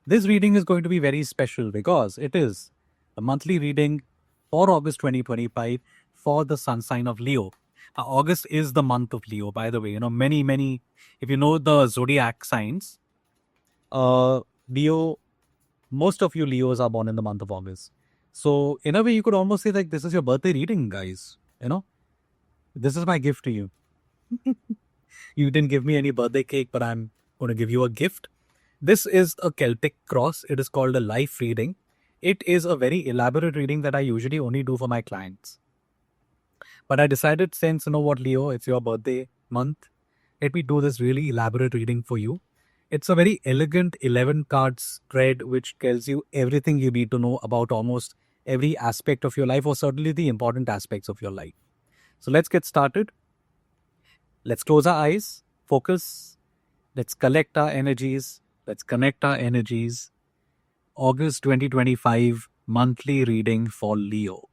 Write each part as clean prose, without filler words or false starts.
This reading is going to be very special because it is the monthly reading for August 2025 for the sun sign of Leo. August is the month of Leo, by the way. Many, if you know the zodiac signs, Leo, most of you Leos are born in the month of August. So, in a way, you could almost say like this is your birthday reading, guys. This is my gift to you. You didn't give me any birthday cake, but I'm going to give you a gift. This is a Celtic Cross. It is called a life reading. It is a very elaborate reading that I usually only do for my clients. But I decided, since you know what, Leo, it's your birthday month, let me do this really elaborate reading for you. It's a very elegant 11 card spread which tells you everything you need to know about almost every aspect of your life, or certainly the important aspects of your life. So let's get started. Let's close our eyes, focus. Let's collect our energies. Let's connect our energies. August 2025 monthly reading for Leo.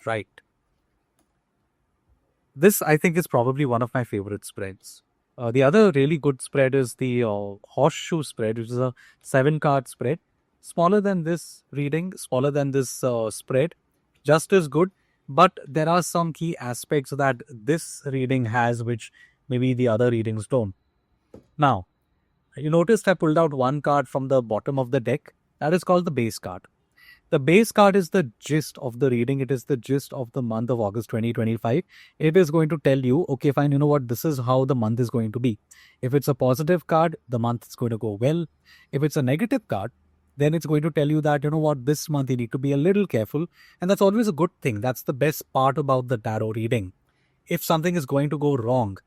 Right. This, I think, is probably one of my favorite spreads. The other really good spread is the horseshoe spread, which is a 7-card spread. Smaller than this reading, smaller than this spread, just as good. But there are some key aspects that this reading has, which maybe the other readings don't. Now, you noticed I pulled out one card from the bottom of the deck. That is called the base card. The base card is the gist of the reading. It is the gist of the month of August 2025. It is going to tell you, okay, fine, you know what, this is how the month is going to be. If it's a positive card, the month is going to go well. If it's a negative card, then it's going to tell you that, you know what, this month you need to be a little careful. And that's always a good thing. That's the best part about the tarot reading. If something is going to go wrong,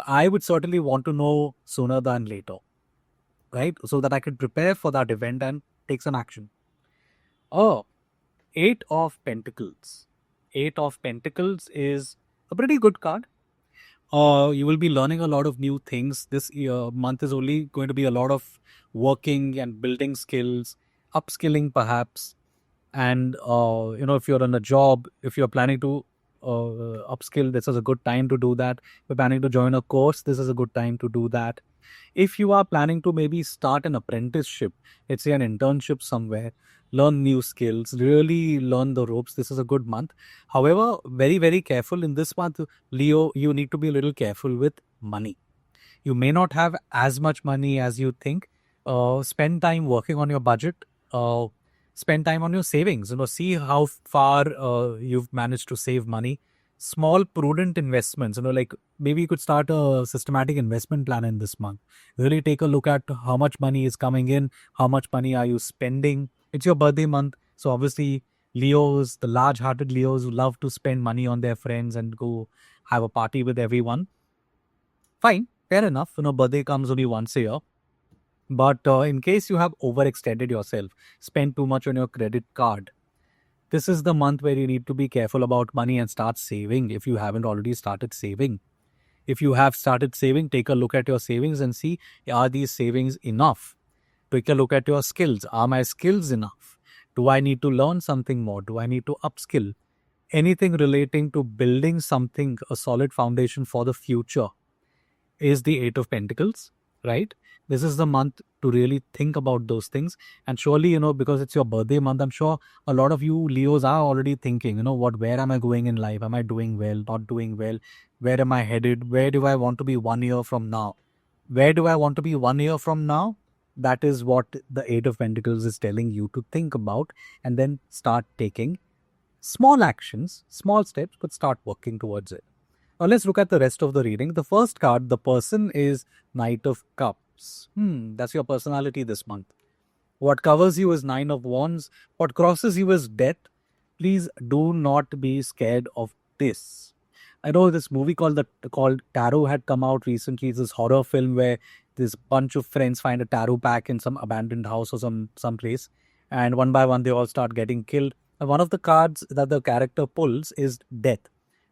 I would certainly want to know sooner than later, right? So that I can prepare for that event and take some action. Oh, 8 of Pentacles. 8 of Pentacles is a pretty good card. You will be learning a lot of new things. This month is only going to be a lot of working and building skills, upskilling perhaps. And, if you're in a job, if you're planning to upskill, this is a good time to do that. If you're planning to join a course, this is a good time to do that. If you are planning to maybe start an apprenticeship, let's say an internship somewhere, learn new skills, really learn the ropes, this is a good month. However, very, very careful in this month, Leo, you need to be a little careful with money. You may not have as much money as you think. Spend time working on your budget. Spend time on your savings. See how far you've managed to save money. Small prudent investments, like maybe you could start a systematic investment plan in this month. Really take a look at how much money is coming in, how much money are you spending. It's your birthday month, so obviously Leos, the large-hearted Leos who love to spend money on their friends and go have a party with everyone. Fine, fair enough. Birthday comes only once a year. But in case you have overextended yourself, spent too much on your credit card, this is the month where you need to be careful about money and start saving if you haven't already started saving. If you have started saving, take a look at your savings and see, are these savings enough? Take a look at your skills. Are my skills enough? Do I need to learn something more? Do I need to upskill? Anything relating to building something, a solid foundation for the future, is the 8 of Pentacles, right? This is the month to really think about those things. And surely, because it's your birthday month, I'm sure a lot of you Leos are already thinking, where am I going in life? Am I doing well? Not doing well? Where am I headed? Where do I want to be 1 year from now? Where do I want to be 1 year from now? That is what the 8 of Pentacles is telling you to think about, and then start taking small actions, small steps, but start working towards it. Now let's look at the rest of the reading. The first card, the person, is Knight of Cups. That's your personality this month. What covers you is 9 of Wands. What crosses you is death. Please do not be scared of this. I know this movie called Tarot had come out recently. It's this horror film where this bunch of friends find a tarot pack in some abandoned house or some place, and one by one they all start getting killed. And one of the cards that the character pulls is death.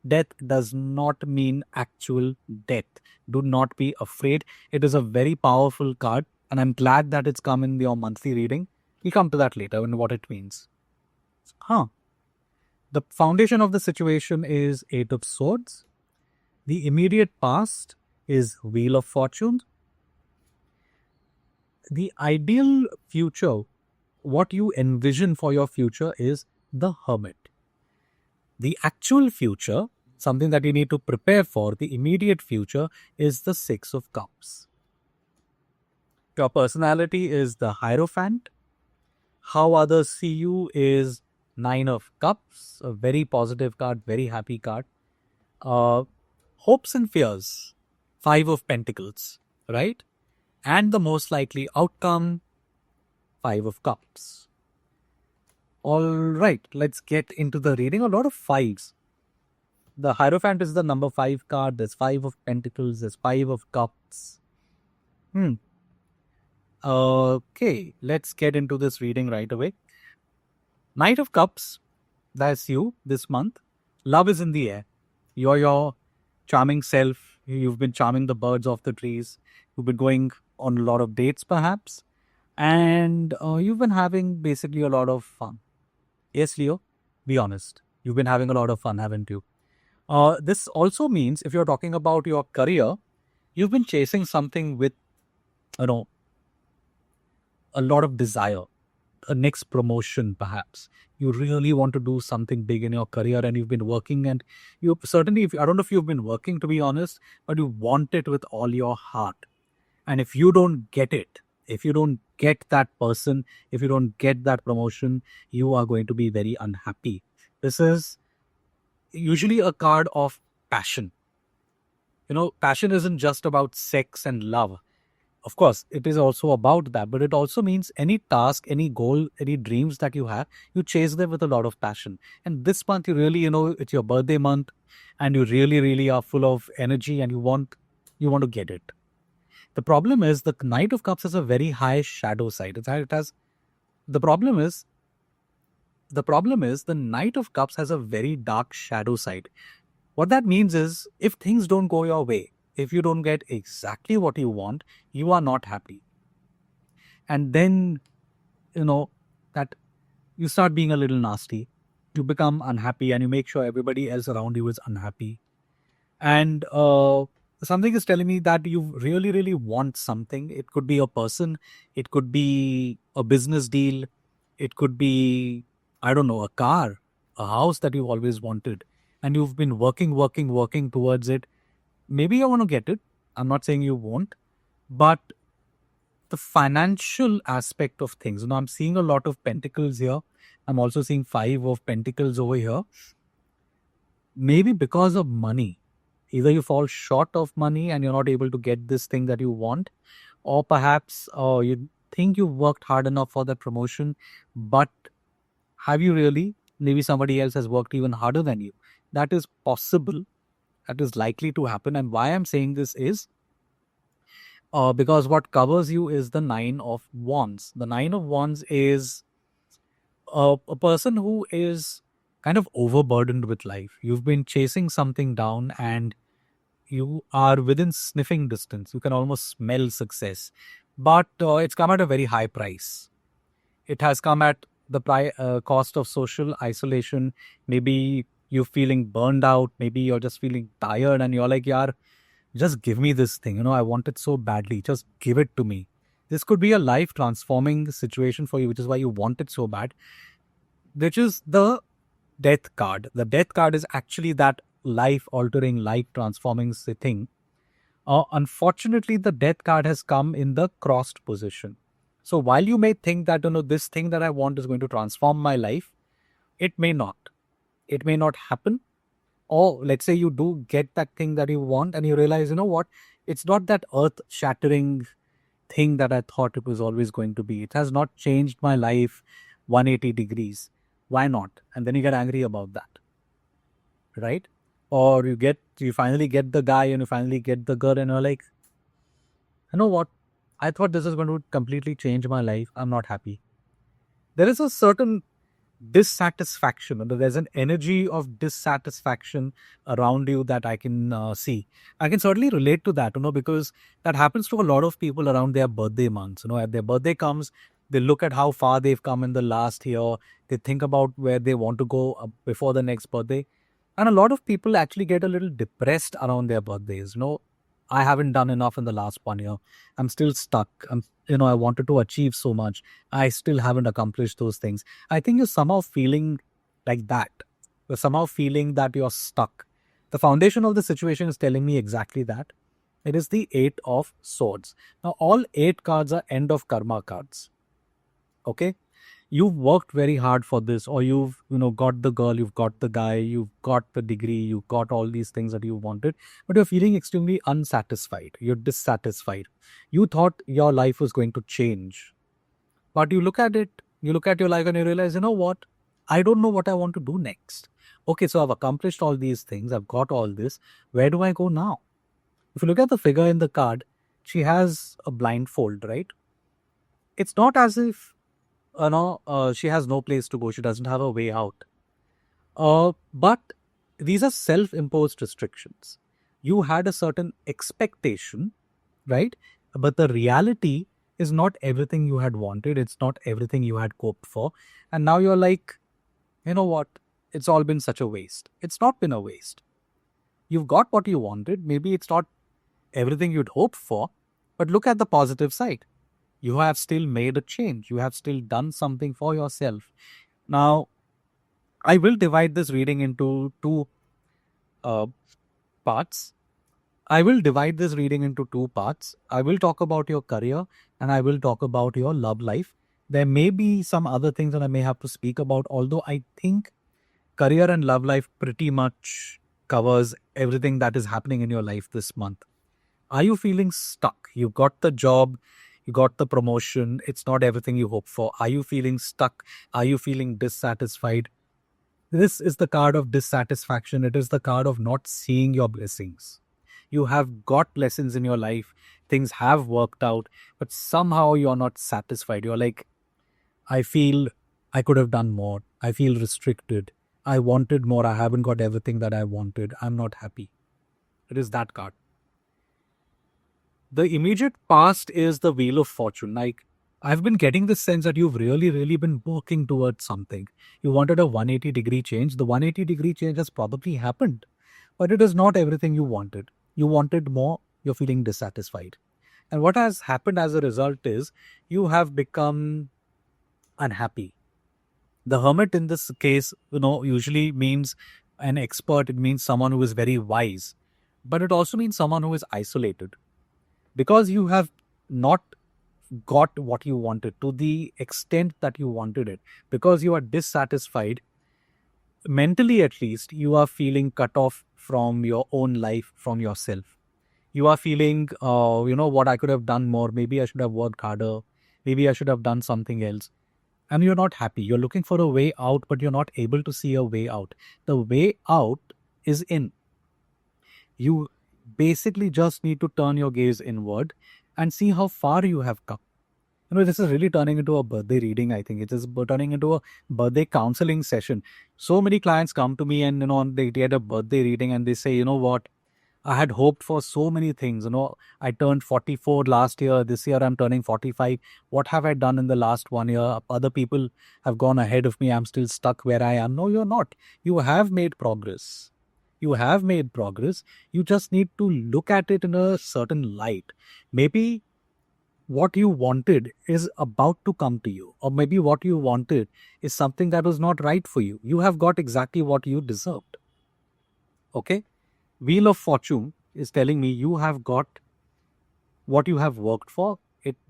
Death does not mean actual death. Do not be afraid. It is a very powerful card, and I'm glad that it's come in your monthly reading. We'll come to that later and what it means. The foundation of the situation is 8 of Swords. The immediate past is Wheel of Fortune. the ideal future, what you envision for your future is the Hermit. The actual future, something that you need to prepare for, the immediate future, is the Six of Cups. Your personality is the Hierophant. How others see you is Nine of Cups, a very positive card, very happy card. Hopes and fears, Five of Pentacles, right? And the most likely outcome, Five of Cups. All right, let's get into the reading. A lot of fives. The Hierophant is the number 5 card. There's Five of Pentacles. There's Five of Cups. Okay, let's get into this reading right away. Knight of Cups, that's you this month. Love is in the air. You're your charming self. You've been charming the birds off the trees. You've been going on a lot of dates, perhaps. And you've been having basically a lot of fun. Yes, Leo, be honest. You've been having a lot of fun, haven't you? This also means if you're talking about your career, you've been chasing something with, you know, a lot of desire, a next promotion perhaps. You really want to do something big in your career and you've been working, and you certainly, if I don't know if you've been working, to be honest, but you want it with all your heart. And if you don't get it, if you don't get that person, if you don't get that promotion, you are going to be very unhappy. This is usually a card of passion. Passion isn't just about sex and love. Of course, it is also about that, but it also means any task, any goal, any dreams that you have, you chase them with a lot of passion. And this month, you really, it's your birthday month, and you really, really are full of energy, and you want to get it. The problem is the Knight of Cups has a very high shadow side. The problem is the Knight of Cups has a very dark shadow side. What that means is if things don't go your way, if you don't get exactly what you want, you are not happy. And then, that you start being a little nasty. You become unhappy and you make sure everybody else around you is unhappy. And something is telling me that you really, really want something. It could be a person. It could be a business deal. It could be, I don't know, a car, a house that you've always wanted. And you've been working towards it. Maybe you want to get it. I'm not saying you won't. But the financial aspect of things, I'm seeing a lot of pentacles here. I'm also seeing 5 of pentacles over here. Maybe because of money. Either you fall short of money and you're not able to get this thing that you want, or perhaps you think you've worked hard enough for that promotion, but have you really? Maybe somebody else has worked even harder than you. That is possible. That is likely to happen. And why I'm saying this is because what covers you is the 9 of Wands. The 9 of Wands is a person who is kind of overburdened with life. You've been chasing something down and you are within sniffing distance. You can almost smell success. But it's come at a very high price. It has come at the cost of social isolation. Maybe you're feeling burned out. Maybe you're just feeling tired and you're like, yaar, just give me this thing. I want it so badly. Just give it to me. This could be a life transforming situation for you, which is why you want it so bad. Which is the Death card. The Death card is actually that life altering, life transforming thing. Unfortunately, the Death card has come in the crossed position. So while you may think that, this thing that I want is going to transform my life, it may not. It may not happen. Or let's say you do get that thing that you want and you realize, what? It's not that earth shattering thing that I thought it was always going to be. It has not changed my life 180 degrees. Why not? And then you get angry about that. Right? Or you finally get the guy and you finally get the girl and you're like, you know what? I thought this is going to completely change my life. I'm not happy. There is a certain dissatisfaction. There's an energy of dissatisfaction around you that I can see. I can certainly relate to that, because that happens to a lot of people around their birthday months. At their birthday comes, they look at how far they've come in the last year. They think about where they want to go before the next birthday. And a lot of people actually get a little depressed around their birthdays. I haven't done enough in the last 1 year. I'm still stuck. I wanted to achieve so much. I still haven't accomplished those things. I think you're somehow feeling like that. You're somehow feeling that you're stuck. The foundation of the situation is telling me exactly that. It is the Eight of Swords. Now, all 8 cards are end of karma cards. Okay? You've worked very hard for this, or you've got the girl, you've got the guy, you've got the degree, you've got all these things that you wanted, but you're feeling extremely unsatisfied, you're dissatisfied. You thought your life was going to change, but you look at it, you look at your life and you realize, you know what, I don't know what I want to do next. Okay, so I've accomplished all these things, I've got all this, where do I go now? If you look at the figure in the card, she has a blindfold, right? It's not as if she has no place to go. She doesn't have a way out. But these are self-imposed restrictions. You had a certain expectation, right? But the reality is not everything you had wanted. It's not everything you had hoped for. And now you're like, you know what? It's all been such a waste. It's not been a waste. You've got what you wanted. Maybe it's not everything you'd hoped for, but look at the positive side. You have still made a change. You have still done something for yourself. Now, I will divide this reading into two uh, parts. I will divide this reading into two parts. I will talk about your career and I will talk about your love life. There may be some other things that I may have to speak about, although I think career and love life pretty much covers everything that is happening in your life this month. Are you feeling stuck? You got the job, you got the promotion, it's not everything you hope for. Are you feeling stuck? Are you feeling dissatisfied? This is the card of dissatisfaction. It is the card of not seeing your blessings. You have got blessings in your life, things have worked out, but somehow you're not satisfied. You're like, I feel I could have done more. I feel restricted. I wanted more. I haven't got everything that I wanted. I'm not happy. It is that card. The immediate past is the Wheel of Fortune. Like, I've been getting the sense that you've really, really been working towards something. You wanted a 180-degree change. The 180-degree change has probably happened, but it is not everything you wanted. You wanted more. You're feeling dissatisfied. And what has happened as a result is you have become unhappy. The hermit in this case, usually means an expert. It means someone who is very wise, but it also means someone who is isolated. Because you have not got what you wanted to the extent that you wanted it, because you are dissatisfied, mentally at least, you are feeling cut off from your own life, from yourself. You are feeling, what, I could have done more. Maybe I should have worked harder. Maybe I should have done something else. And you're not happy. You're looking for a way out, but you're not able to see a way out. The way out is in. You basically just need to turn your gaze inward and see how far you have come. This is really turning into a birthday reading. I think it is turning into a birthday counseling session. So many clients come to me and, they get a birthday reading and they say, you know what, I had hoped for so many things. I turned 44 last year. This year I'm turning 45. What have I done in the last 1 year? Other people have gone ahead of me. I'm still stuck where I am. No, you're not. You have made progress. You have made progress. You just need to look at it in a certain light. Maybe what you wanted is about to come to you, or maybe what you wanted is something that was not right for you. You have got exactly what you deserved. Okay? Wheel of Fortune is telling me you have got what you have worked for.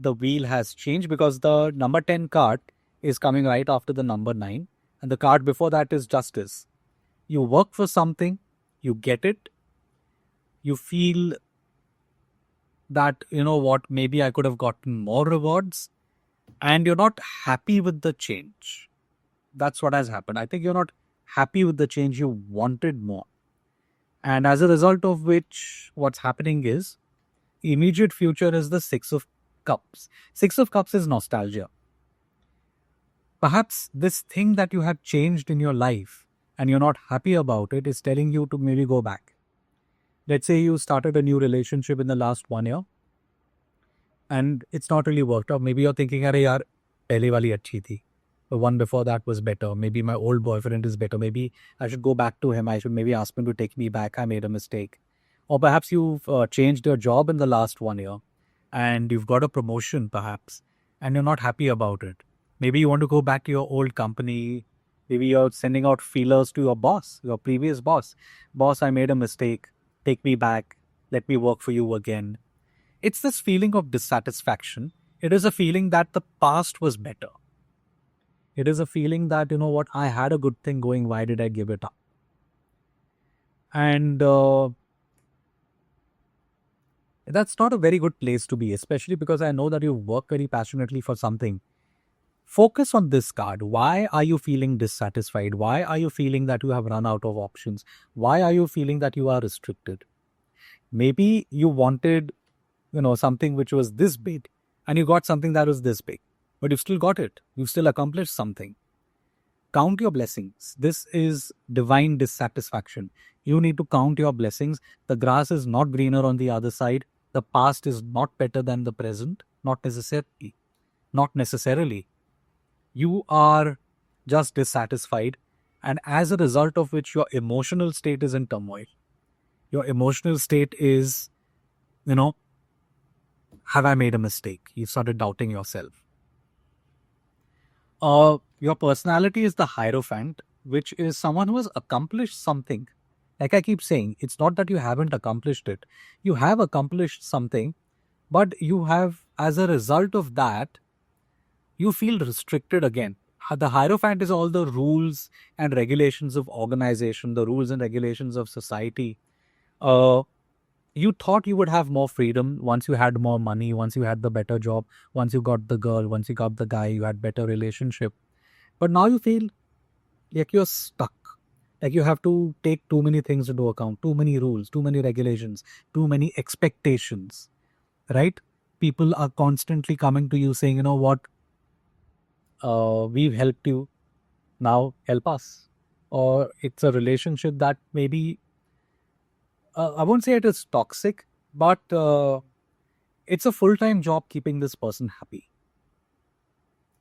The wheel has changed because the number 10 card is coming right after the number 9, and the card before that is Justice. You work for something, you get it, you feel that, maybe I could have gotten more rewards, and you're not happy with the change. That's what has happened. I think you're not happy with the change. You wanted more. And as a result of which, what's happening is, immediate future is the Six of Cups. Six of Cups is nostalgia. Perhaps this thing that you have changed in your life and you're not happy about it is telling you to maybe go back. Let's say you started a new relationship in the last 1 year and it's not really worked out. Maybe you're thinking, "Arey yaar, pehle wali achhi thi. The one before that was better. Maybe my old boyfriend is better. Maybe I should go back to him. I should maybe ask him to take me back. I made a mistake." Or perhaps you've changed your job in the last 1 year and you've got a promotion, perhaps, and you're not happy about it. Maybe you want to go back to your old company. Maybe you're sending out feelers to your boss, your previous boss. Boss, I made a mistake. Take me back. Let me work for you again. It's this feeling of dissatisfaction. It is a feeling that the past was better. It is a feeling that, you know what, I had a good thing going. Why did I give it up? And that's not a very good place to be, especially because I know that you work very passionately for something. Focus on this card. Why are you feeling dissatisfied? Why are you feeling that you have run out of options? Why are you feeling that you are restricted? Maybe you wanted, something which was this big and you got something that was this big, but you've still got it. You've still accomplished something. Count your blessings. This is divine dissatisfaction. You need to count your blessings. The grass is not greener on the other side. The past is not better than the present. Not necessarily. Not necessarily. You are just dissatisfied, and as a result of which your emotional state is in turmoil. Your emotional state is, you know, have I made a mistake? You've started doubting yourself. Your personality is the Hierophant, which is someone who has accomplished something. Like I keep saying, it's not that you haven't accomplished it. You have accomplished something, but you have, as a result of that, you feel restricted again. The Hierophant is all the rules and regulations of organization, the rules and regulations of society. Uh, you thought you would have more freedom once you had more money, once you had the better job, once you got the girl, once you got the guy, you had better relationship. But now you feel like you're stuck. Like you have to take too many things into account, too many rules, too many regulations, too many expectations, right? People are constantly coming to you saying, you know what, we've helped you, now help us. Or it's a relationship that maybe, I won't say it is toxic, but it's a full-time job keeping this person happy.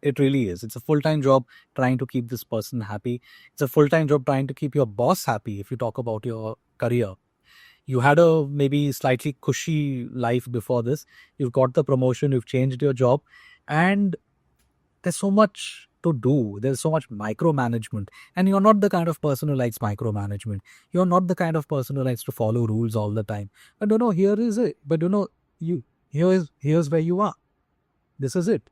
It really is. It's a full-time job trying to keep this person happy. It's a full-time job trying to keep your boss happy. If you talk about your career, you had a maybe slightly cushy life before this. You've got the promotion, you've changed your job, and there's so much to do. There's so much micromanagement. And you're not the kind of person who likes micromanagement. You're not the kind of person who likes to follow rules all the time. But here is it. But here's where you are. This is it.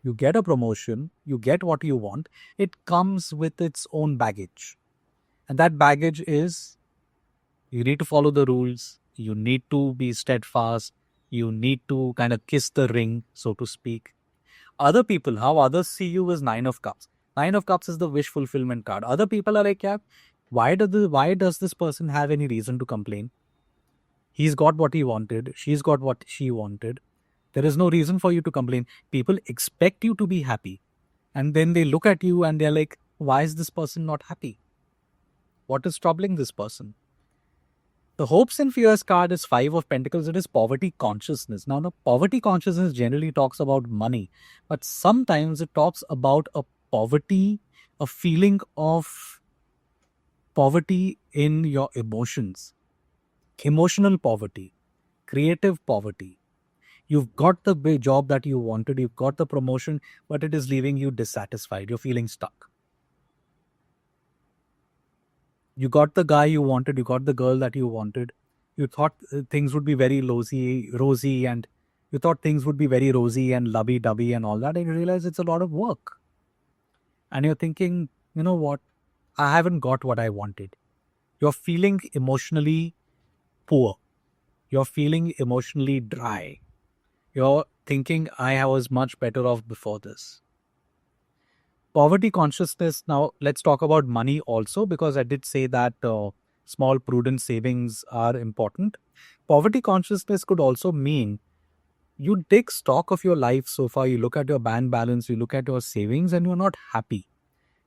You get a promotion, you get what you want. It comes with its own baggage. And that baggage is, you need to follow the rules. You need to be steadfast. You need to kind of kiss the ring, so to speak. Other people, how others see you is Nine of Cups. Nine of Cups is the wish fulfillment card. Other people are like, yeah, why does this person have any reason to complain? He's got what he wanted. She's got what she wanted. There is no reason for you to complain. People expect you to be happy. And then they look at you and they're like, why is this person not happy? What is troubling this person? The hopes and fears card is Five of Pentacles. It is poverty consciousness. Now, the poverty consciousness generally talks about money, but sometimes it talks about a poverty, a feeling of poverty in your emotions, emotional poverty, creative poverty. You've got the big job that you wanted, you've got the promotion, but it is leaving you dissatisfied. You're feeling stuck. You got the guy you wanted, you got the girl that you wanted. You thought things would be very rosy, and you thought things would be very rosy and lovey-dovey and all that, and you realize it's a lot of work. And you're thinking, you know what? I haven't got what I wanted. You're feeling emotionally poor. You're feeling emotionally dry. You're thinking, I was much better off before this. Poverty consciousness. Now, let's talk about money also, because I did say that small prudent savings are important. Poverty consciousness could also mean you take stock of your life so far. You look at your bank balance, you look at your savings, and you're not happy.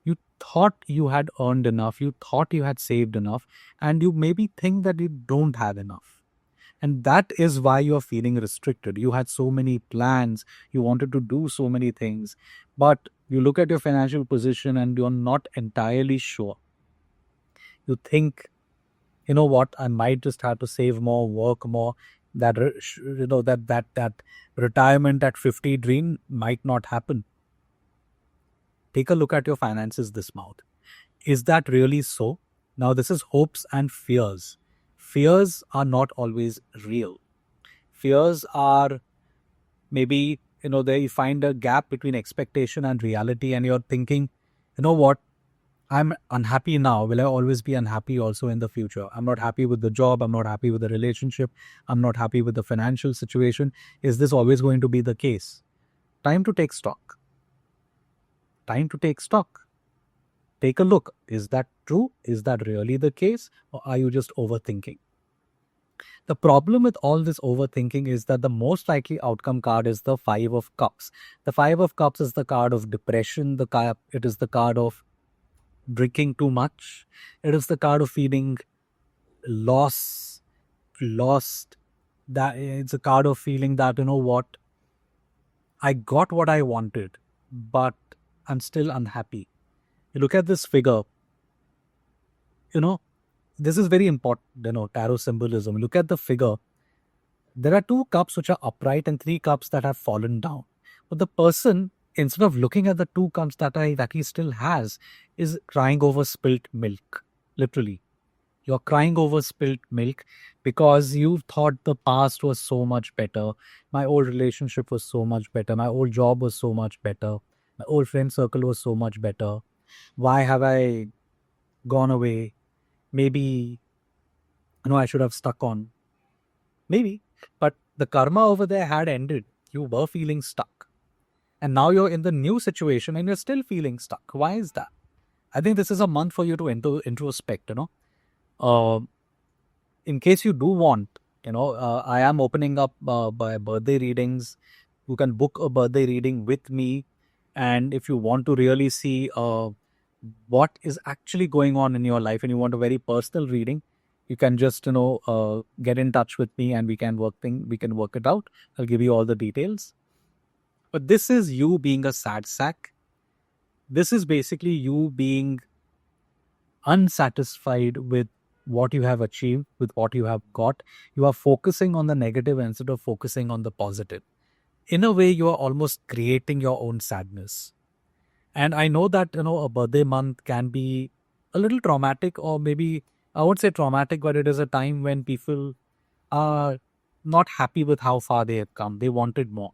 You thought you had earned enough, you thought you had saved enough, and you maybe think that you don't have enough. And that is why you're feeling restricted. You had so many plans, you wanted to do so many things, but you look at your financial position and you're not entirely sure. You think you know what, I might just have to save more, work more. That retirement at 50 dream might not happen. Take a look at your finances this month. Is that really so? Now, this is hopes and fears. Fears are not always real. Fears are maybe, there you find a gap between expectation and reality, and you're thinking, you know what, I'm unhappy now. Will I always be unhappy also in the future? I'm not happy with the job. I'm not happy with the relationship. I'm not happy with the financial situation. Is this always going to be the case? Time to take stock. Time to take stock. Take a look. Is that true? Is that really the case? Or are you just overthinking? The problem with all this overthinking is that the most likely outcome card is the Five of Cups. The Five of Cups is the card of depression. It is the card of drinking too much. It is the card of feeling lost. That it's a card of feeling that, you know what, I got what I wanted, but I'm still unhappy. You look at this figure, you know, this is very important, tarot symbolism. Look at the figure. There are 2 cups which are upright and 3 cups that have fallen down. But the person, instead of looking at the 2 cups that he still has, is crying over spilt milk. Literally. You're crying over spilt milk because you thought the past was so much better. My old relationship was so much better. My old job was so much better. My old friend circle was so much better. Why have I gone away? Maybe, I should have stuck on. Maybe. But the karma over there had ended. You were feeling stuck. And now you're in the new situation and you're still feeling stuck. Why is that? I think this is a month for you to introspect, in case you do want, I am opening up by birthday readings. You can book a birthday reading with me. And if you want to really see what is actually going on in your life and you want a very personal reading, you can just, get in touch with me and we can work it out. I'll give you all the details. But this is you being a sad sack. This is basically you being unsatisfied with what you have achieved, with what you have got. You are focusing on the negative instead of focusing on the positive. In a way, you are almost creating your own sadness. And I know that, a birthday month can be a little traumatic, or maybe I won't say traumatic, but it is a time when people are not happy with how far they have come. They wanted more.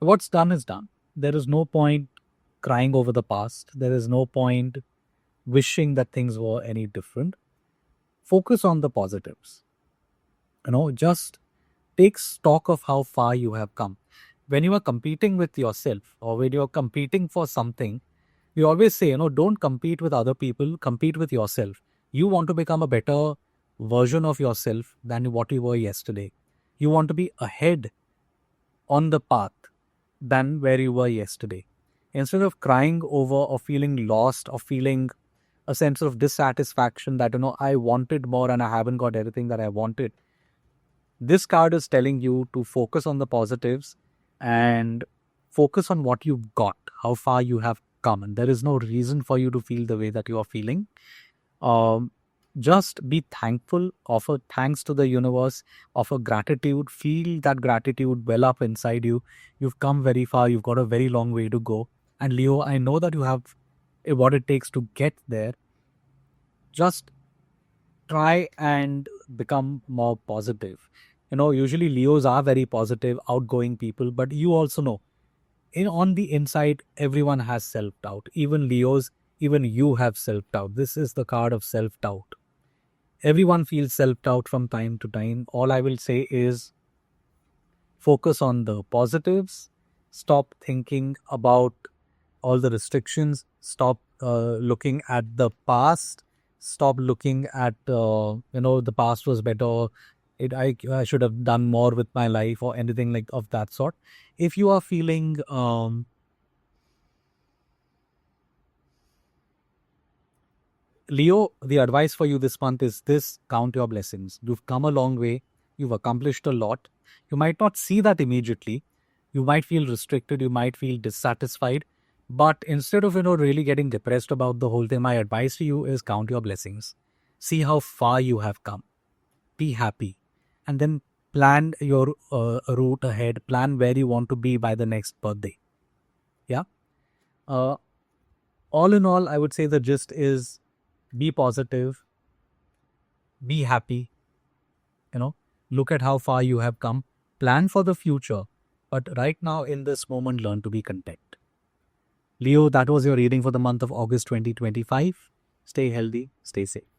What's done is done. There is no point crying over the past. There is no point wishing that things were any different. Focus on the positives. Just take stock of how far you have come. When you are competing with yourself or when you're competing for something, we always say, don't compete with other people, compete with yourself. You want to become a better version of yourself than what you were yesterday. You want to be ahead on the path than where you were yesterday. Instead of crying over or feeling lost or feeling a sense of dissatisfaction that, I wanted more and I haven't got everything that I wanted. This card is telling you to focus on the positives and focus on what you've got, how far you have come. And there is no reason for you to feel the way that you are feeling. Just be thankful, offer thanks to the universe, offer gratitude, feel that gratitude well up inside you. You've come very far, you've got a very long way to go. And Leo, I know that you have what it takes to get there. Just try and become more positive. Usually Leos are very positive, outgoing people, but you also know, on the inside, everyone has self-doubt. Even Leos, even you have self-doubt. This is the card of self-doubt. Everyone feels self-doubt from time to time. All I will say is focus on the positives. Stop thinking about all the restrictions. Stop looking at the past. Stop looking at, the past was better. I should have done more with my life or anything like of that sort. If you are feeling Leo, the advice for you this month is this: count your blessings. You've come a long way. You've accomplished a lot. You might not see that immediately. You might feel restricted. You might feel dissatisfied. But instead of, really getting depressed about the whole thing, my advice to you is count your blessings. See how far you have come. Be happy. And then plan your route ahead. Plan where you want to be by the next birthday. Yeah. Uh, all in all, I would say the gist is be positive, be happy, look at how far you have come, plan for the future. But right now, in this moment, learn to be content. Leo, that was your reading for the month of August 2025. Stay healthy, stay safe.